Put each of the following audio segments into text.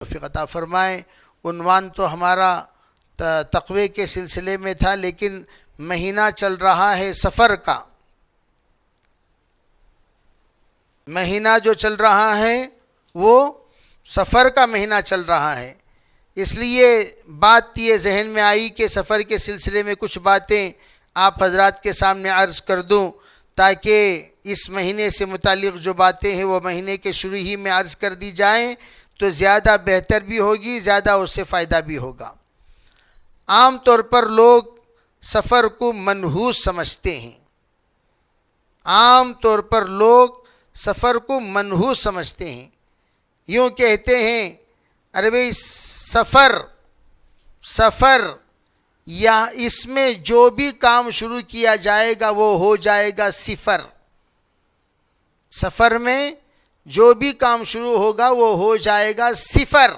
توفیق عطا فرمائیں۔ عنوان تو ہمارا تقوی کے سلسلے میں تھا، لیکن مہینہ چل رہا ہے سفر کا۔ مہینہ جو چل رہا ہے وہ سفر کا مہینہ چل رہا ہے، اس لیے بات یہ ذہن میں آئی کہ سفر کے سلسلے میں کچھ باتیں آپ حضرات کے سامنے عرض کر دوں، تاکہ اس مہینے سے متعلق جو باتیں ہیں وہ مہینے کے شروع ہی میں عرض کر دی جائیں تو زیادہ بہتر بھی ہوگی، زیادہ اس سے فائدہ بھی ہوگا۔ عام طور پر لوگ سفر کو منحوس سمجھتے ہیں، عام طور پر لوگ سفر کو منحوس سمجھتے ہیں، یوں کہتے ہیں ارے بھئی سفر یا اس میں جو بھی کام شروع کیا جائے گا وہ ہو جائے گا صفر۔ سفر میں جو بھی کام شروع ہوگا وہ ہو جائے گا صفر،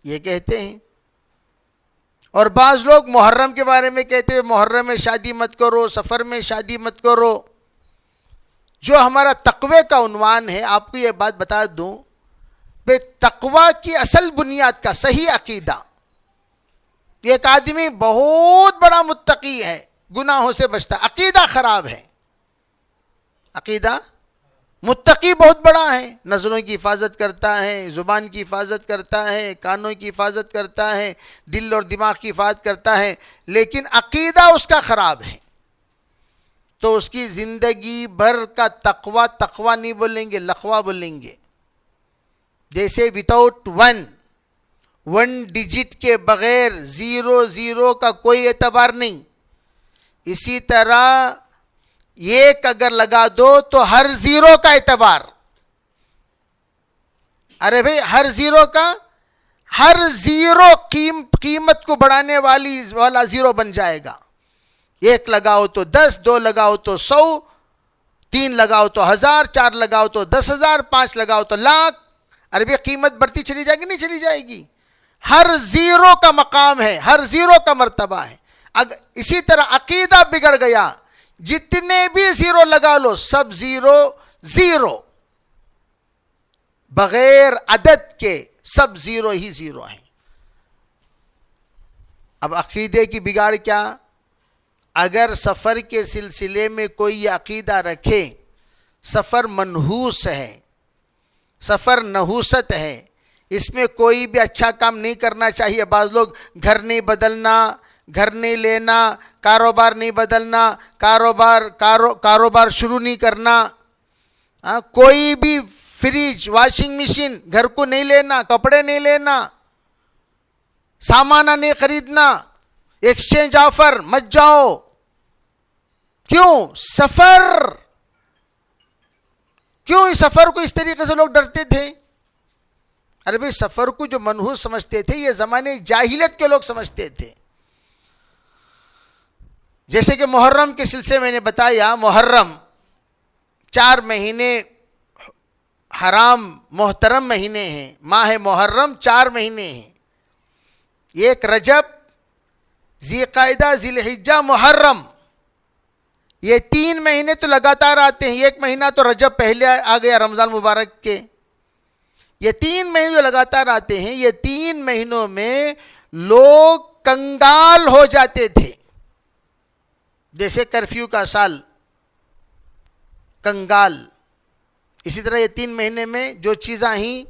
یہ کہتے ہیں۔ اور بعض لوگ محرم کے بارے میں کہتے ہیں محرم میں شادی مت کرو، سفر میں شادی مت کرو۔ جو ہمارا تقوی کا عنوان ہے، آپ کو یہ بات بتا دوں، بے تقوی کی اصل بنیاد کا صحیح عقیدہ، ایک آدمی بہت بڑا متقی ہے، گناہوں سے بچتا، عقیدہ خراب ہے، عقیدہ متقی بہت بڑا ہے، نظروں کی حفاظت کرتا ہے، زبان کی حفاظت کرتا ہے، کانوں کی حفاظت کرتا ہے، دل اور دماغ کی حفاظت کرتا ہے، لیکن عقیدہ اس کا خراب ہے، تو اس کی زندگی بھر کا تقوی نہیں بولیں گے، لقوہ بولیں گے۔ جیسے وداؤٹ ون ڈیجٹ کے بغیر 0 کا کوئی اعتبار نہیں، اسی طرح ایک اگر لگا دو تو ہر 0 کا اعتبار۔ ارے بھئی ہر 0 قیمت کو بڑھانے والا 0 بن جائے گا۔ 1 لگاؤ تو 10، 2 لگاؤ تو 100، 3 لگاؤ تو 1000، 4 لگاؤ تو 10,000، 5 لگاؤ تو لاکھ۔ ارے بھئی قیمت بڑھتی چلی جائے گی نہیں چلی جائے گی؟ ہر 0 کا مقام ہے، ہر 0 کا مرتبہ ہے۔ اسی طرح عقیدہ بگڑ گیا، جتنے بھی 0 لگا لو سب 0 بغیر عدد کے، سب 0 ہی 0 ہیں۔ اب عقیدے کی بگاڑ کیا؟ اگر سفر کے سلسلے میں کوئی عقیدہ رکھے، سفر منحوس ہے، سفر نحوست ہے، اس میں کوئی بھی اچھا کام نہیں کرنا چاہیے۔ بعض لوگ گھر نہیں بدلنا، گھر نہیں لینا، کاروبار نہیں بدلنا، کاروبار شروع نہیں کرنا، کوئی بھی فریج، واشنگ مشین گھر کو نہیں لینا، کپڑے نہیں لینا، سامانہ نہیں خریدنا، ایکسچینج آفر مت جاؤ۔ کیوں؟ کیوں اس سفر کو اس طریقے سے لوگ ڈرتے تھے؟ ارے بھئی سفر کو جو منحوس سمجھتے تھے یہ زمانے جاہلیت کے لوگ سمجھتے تھے۔ جیسے کہ محرم کے سلسلے میں نے بتایا، محرم 4 مہینے حرام محترم مہینے ہیں، ماہ محرم 4 مہینے ہیں، 1 رجب، ذی قعدہ، ذی الحجہ، محرم، یہ 3 مہینے تو لگاتار آتے ہیں۔ 1 مہینہ تو رجب پہلے آ گیا رمضان مبارک کے، یہ 3 مہینے جو لگاتار آتے ہیں، یہ 3 مہینوں میں لوگ کنگال ہو جاتے تھے، جیسے کرفیو کا سال کنگال۔ اسی طرح یہ 3 مہینے میں جو چیزاں ہی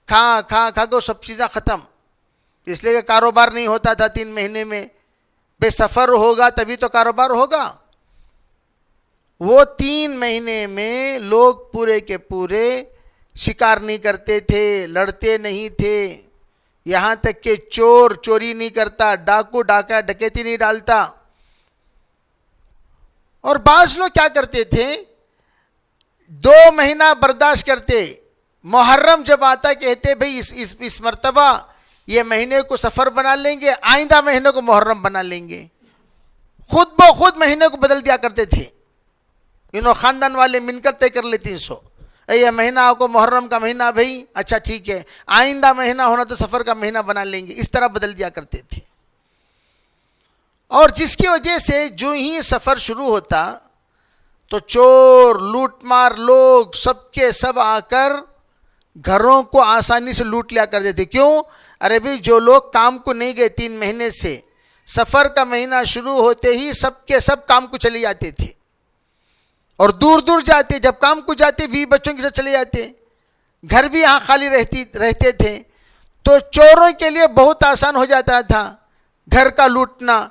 کھا کو سب چیزیں ختم، اس لیے کہ کاروبار نہیں ہوتا تھا 3 مہینے میں۔ بے سفر ہوگا تبھی تو کاروبار ہوگا۔ وہ 3 مہینے میں لوگ پورے کے پورے شکار نہیں کرتے تھے، لڑتے نہیں تھے، یہاں تک کہ چور چوری نہیں کرتا، ڈاکو ڈکیتی نہیں ڈالتا۔ اور بعض لوگ کیا کرتے تھے، 2 مہینہ برداشت کرتے، محرم جب آتا کہتے بھئی اس مرتبہ یہ مہینے کو سفر بنا لیں گے، آئندہ مہینے کو محرم بنا لیں گے، خود بخود مہینے کو بدل دیا کرتے تھے۔ انہوں خاندان والے مل کر طے کر لیتے 300، یہ مہینہ آپ کو محرم کا مہینہ بھئی، اچھا ٹھیک ہے، آئندہ مہینہ ہونا تو سفر کا مہینہ بنا لیں گے، اس طرح بدل دیا کرتے تھے۔ اور جس کی وجہ سے جو ہی سفر شروع ہوتا تو چور لوٹ مار لوگ سب کے سب آ کر گھروں کو آسانی سے لوٹ لیا کرتے تھے. کیوں؟ ارے بھائی جو لوگ کام کو نہیں گئے 3 مہینے سے، سفر کا مہینہ شروع ہوتے ہی سب کے سب کام کو چلے جاتے تھے اور دور دور جاتے. جب کام کو جاتے بھی بچوں کے ساتھ چلے جاتے، گھر بھی یہاں خالی رہتے تھے، تو چوروں کے لیے بہت آسان ہو جاتا تھا گھر کا لوٹنا.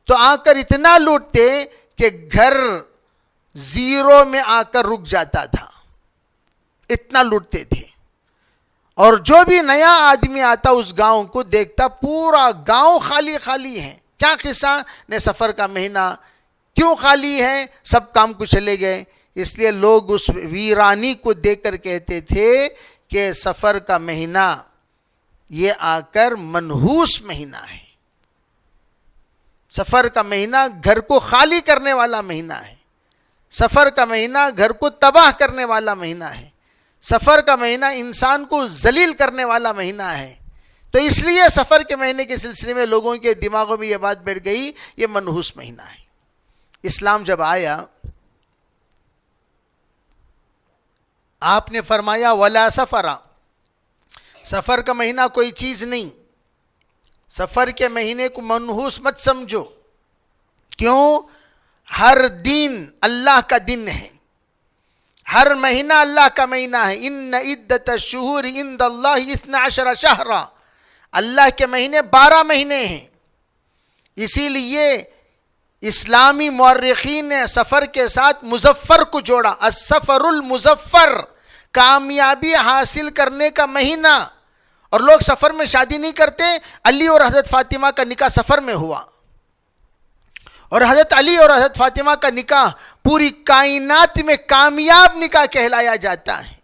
تو آ کر اتنا لوٹتے کہ گھر زیرو میں آ کر رک جاتا تھا، اتنا لوٹتے تھے. اور جو بھی نیا آدمی آتا اس گاؤں کو دیکھتا پورا گاؤں خالی خالی ہے. کیا قصہ نے سفر کا مہینہ کیوں خالی ہے؟ سب کام کو چلے گئے. اس لیے لوگ اس ویرانی کو دیکھ کر کہتے تھے کہ سفر کا مہینہ یہ آ کر منحوس مہینہ ہے. سفر کا مہینہ گھر کو خالی کرنے والا مہینہ ہے. سفر کا مہینہ گھر کو تباہ کرنے والا مہینہ ہے. سفر کا مہینہ انسان کو ذلیل کرنے والا مہینہ ہے. تو اس لیے سفر کے مہینے کے سلسلے میں لوگوں کے دماغوں میں یہ بات بیٹھ گئی یہ منحوس مہینہ ہے. اسلام جب آیا آپ نے فرمایا ولا سفر، سفر کا مہینہ کوئی چیز نہیں. سفر کے مہینے کو منحوس مت سمجھو. کیوں؟ ہر دن اللہ کا دن ہے، ہر مہینہ اللہ کا مہینہ ہے. ان عدت الشہور عند اللہ 12 شہرا، اللہ کے مہینے 12 مہینے ہیں. اسی لیے اسلامی مورخین نے سفر کے ساتھ مظفر کو جوڑا. السفر المظفر، کامیابی حاصل کرنے کا مہینہ. اور لوگ سفر میں شادی نہیں کرتے. علی اور حضرت فاطمہ کا نکاح سفر میں ہوا، اور حضرت علی اور حضرت فاطمہ کا نکاح پوری کائنات میں کامیاب نکاح کہلایا جاتا ہے.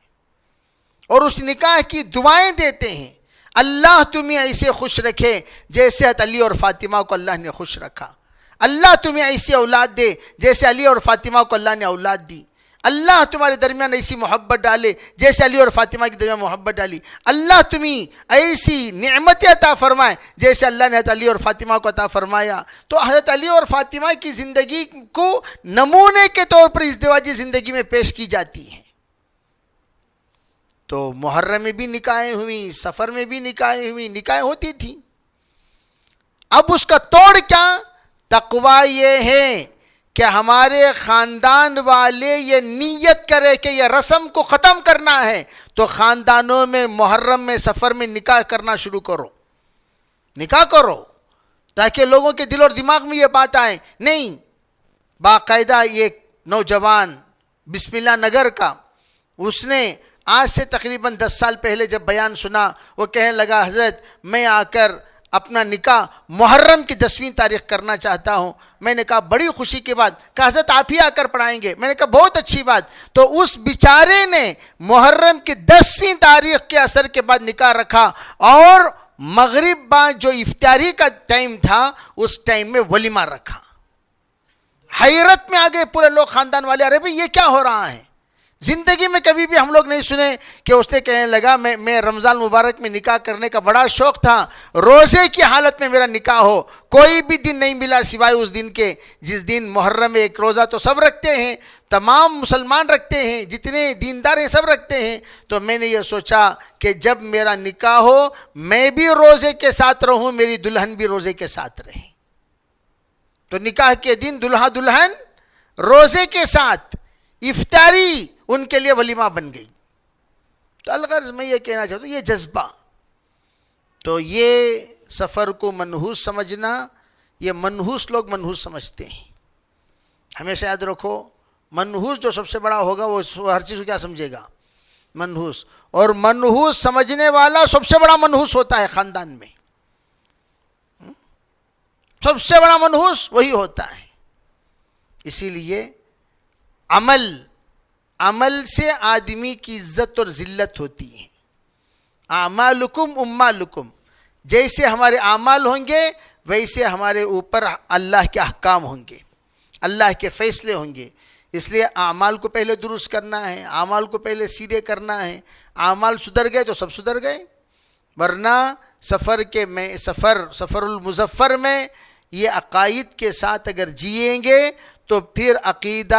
اور اس نکاح کی دعائیں دیتے ہیں، اللہ تمہیں ایسے خوش رکھے جیسے حضرت علی اور فاطمہ کو اللہ نے خوش رکھا. اللہ تمہیں ایسی اولاد دے جیسے علی اور فاطمہ کو اللہ نے اولاد دی. اللہ تمہارے درمیان ایسی محبت ڈالے جیسے علی اور فاطمہ کے درمیان محبت ڈالی. اللہ تمہیں ایسی نعمتیں عطا فرمائے جیسے اللہ نے حضرت علی اور فاطمہ کو عطا فرمایا. تو حضرت علی اور فاطمہ کی زندگی کو نمونے کے طور پر ازدواجی زندگی میں پیش کی جاتی ہے. تو محرم میں بھی نکاحیں ہوئیں، سفر میں بھی نکاحیں ہوئیں، نکاحیں ہوتی تھیں. اب اس کا توڑ کیا؟ تقویٰ یہ ہے کہ ہمارے خاندان والے یہ نیت کرے کہ یہ رسم کو ختم کرنا ہے تو خاندانوں میں محرم میں سفر میں نکاح کرنا شروع کرو، نکاح کرو، تاکہ لوگوں کے دل اور دماغ میں یہ بات آئے. نہیں، باقاعدہ ایک نوجوان بسم اللہ نگر کا، اس نے آج سے تقریباً 10 سال پہلے جب بیان سنا، وہ کہنے لگا حضرت میں آ کر اپنا نکاح محرم کی 10ویں تاریخ کرنا چاہتا ہوں. میں نے کہا بڑی خوشی کی بات. کہا حضرت آپ ہی آ کر پڑھائیں گے؟ میں نے کہا بہت اچھی بات. تو اس بیچارے نے محرم کی 10ویں تاریخ کے اثر کے بعد نکاح رکھا، اور مغرب بعد جو افطاری کا ٹائم تھا اس ٹائم میں ولیمہ رکھا. حیرت میں آ گئے پورے لوگ، خاندان والے، ارے بھائی یہ کیا ہو رہا ہے؟ زندگی میں کبھی بھی ہم لوگ نہیں سنے کہ اس نے کہنے لگا میں رمضان مبارک میں نکاح کرنے کا بڑا شوق تھا، روزے کی حالت میں میرا نکاح ہو. کوئی بھی دن نہیں ملا سوائے اس دن کے جس دن محرم میں ایک روزہ تو سب رکھتے ہیں، تمام مسلمان رکھتے ہیں، جتنے دیندار ہیں سب رکھتے ہیں. تو میں نے یہ سوچا کہ جب میرا نکاح ہو میں بھی روزے کے ساتھ رہوں، میری دلہن بھی روزے کے ساتھ رہے. تو نکاح کے دن دلہا دلہن روزے کے ساتھ، افطاری ان کے لیے ولیمہ بن گئی. تو الغرض میں یہ کہنا چاہتا ہوں یہ جذبہ، تو یہ سفر کو منحوس سمجھنا، یہ منحوس لوگ منحوس سمجھتے ہیں. ہمیشہ یاد رکھو، منحوس جو سب سے بڑا ہوگا وہ ہر چیز کو کیا سمجھے گا؟ منحوس. اور منحوس سمجھنے والا سب سے بڑا منحوس ہوتا ہے خاندان میں. سب سے بڑا منحوس وہی ہوتا ہے. اسی لیے عمل سے آدمی کی عزت اور ذلت ہوتی ہے. اعمالکم امالکم، جیسے ہمارے اعمال ہوں گے ویسے ہمارے اوپر اللہ کے احکام ہوں گے، اللہ کے فیصلے ہوں گے. اس لیے اعمال کو پہلے درست کرنا ہے، اعمال کو پہلے سیدھے کرنا ہے. اعمال سدھر گئے تو سب سدھر گئے. ورنہ سفر المظفر میں یہ عقائد کے ساتھ اگر جئیں گے تو پھر عقیدہ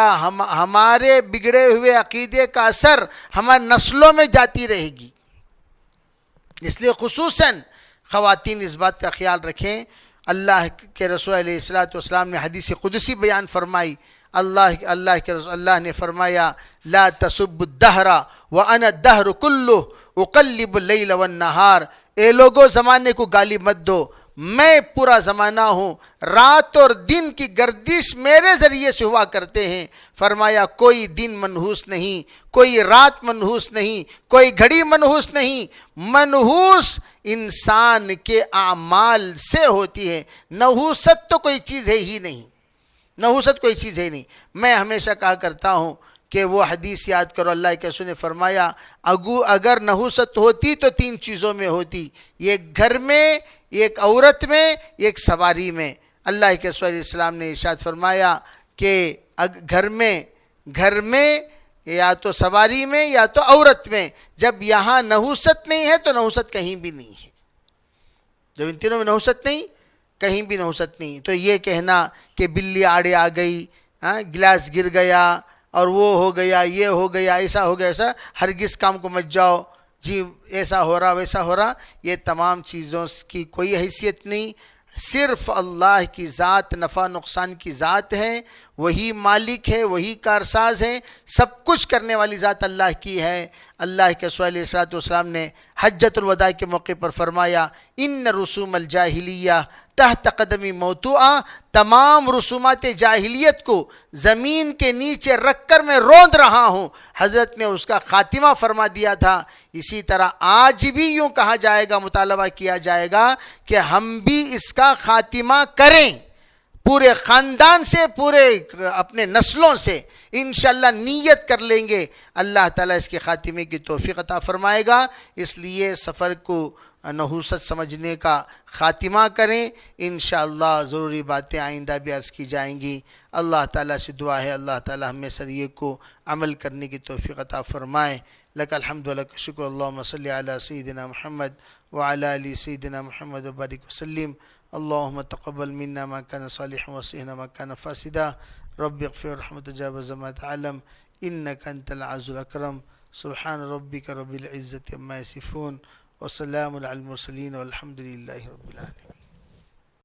ہمارے بگڑے ہوئے عقیدے کا اثر ہمارے نسلوں میں جاتی رہے گی. اس لیے خصوصاً خواتین اس بات کا خیال رکھیں. اللہ کے رسول علیہ الصلوۃ والسلام نے حدیث قدسی بیان فرمائی. اللہ کے رسول اللہ نے فرمایا لا تسبوا الدہر وانا الدہر کلہ اقلب اللیل والنہار. اے لوگو زمانے کو گالی مت دو، میں پورا زمانہ ہوں، رات اور دن کی گردش میرے ذریعے سے ہوا کرتے ہیں. فرمایا کوئی دن منحوس نہیں، کوئی رات منحوس نہیں، کوئی گھڑی منحوس نہیں، منحوس انسان کے اعمال سے ہوتی ہے. نحوست تو کوئی چیز ہے ہی نہیں، نحوست کوئی چیز ہے نہیں. میں ہمیشہ کہا کرتا ہوں کہ وہ حدیث یاد کرو، اللہ کے رسول نے فرمایا اگر نحوست ہوتی تو 3 چیزوں میں ہوتی، ایک گھر میں، ایک عورت میں، ایک سواری میں. اللہ کے رسول علیہ السلام نے ارشاد فرمایا کہ گھر میں یا تو سواری میں یا تو عورت میں، جب یہاں نحوست نہیں ہے تو نحوست کہیں بھی نہیں ہے. جب ان تینوں میں نحوست نہیں، کہیں بھی نحوست نہیں. تو یہ کہنا کہ بلی آڑے آ گئی، گلاس گر گیا اور وہ ہو گیا، یہ ہو گیا، ایسا ہو گیا، ایسا ہرگز کام کو مت جاؤ جی، ایسا ہو رہا ویسا ہو رہا، یہ تمام چیزوں کی کوئی حیثیت نہیں. صرف اللہ کی ذات نفع نقصان کی ذات ہے، وہی مالک ہے، وہی کارساز ہے، سب کچھ کرنے والی ذات اللہ کی ہے. اللہ کے رسول علیہ الصلوۃ والسلام نے حجۃ الوداع کے موقع پر فرمایا ان رسوم الجاہلیہ تحت قدمی موضوعہ. تمام رسومات جاہلیت کو زمین کے نیچے رکھ کر میں روند رہا ہوں. حضرت نے اس کا خاتمہ فرما دیا تھا. اسی طرح آج بھی یوں کہا جائے گا، مطالبہ کیا جائے گا کہ ہم بھی اس کا خاتمہ کریں، پورے خاندان سے، پورے اپنے نسلوں سے انشاءاللہ نیت کر لیں گے. اللہ تعالیٰ اس کے خاتمے کی توفیق عطا فرمائے گا. اس لیے سفر کو نحوست سمجھنے کا خاتمہ کریں. انشاءاللہ ضروری باتیں آئندہ بھی عرض کی جائیں گی. اللہ تعالیٰ سے دعا ہے اللہ تعالیٰ ہمیں سریے کو عمل کرنے کی توفیق عطا فرمائے. لک الحمد ولک الشکر. اللہم صلی علی سیدنا محمد وعلی آل سیدنا محمد وبارک وسلم. اللہم تقبل منا ما کان صالحا وصحنا ما کان فاسدا. رب اغفر ورحم وتجاوز ما تعلم انک انت العز الاکرم. سبحان ربک رب العزة عما یصفون وسلام علی المرسلین والحمد للہ رب العالمین.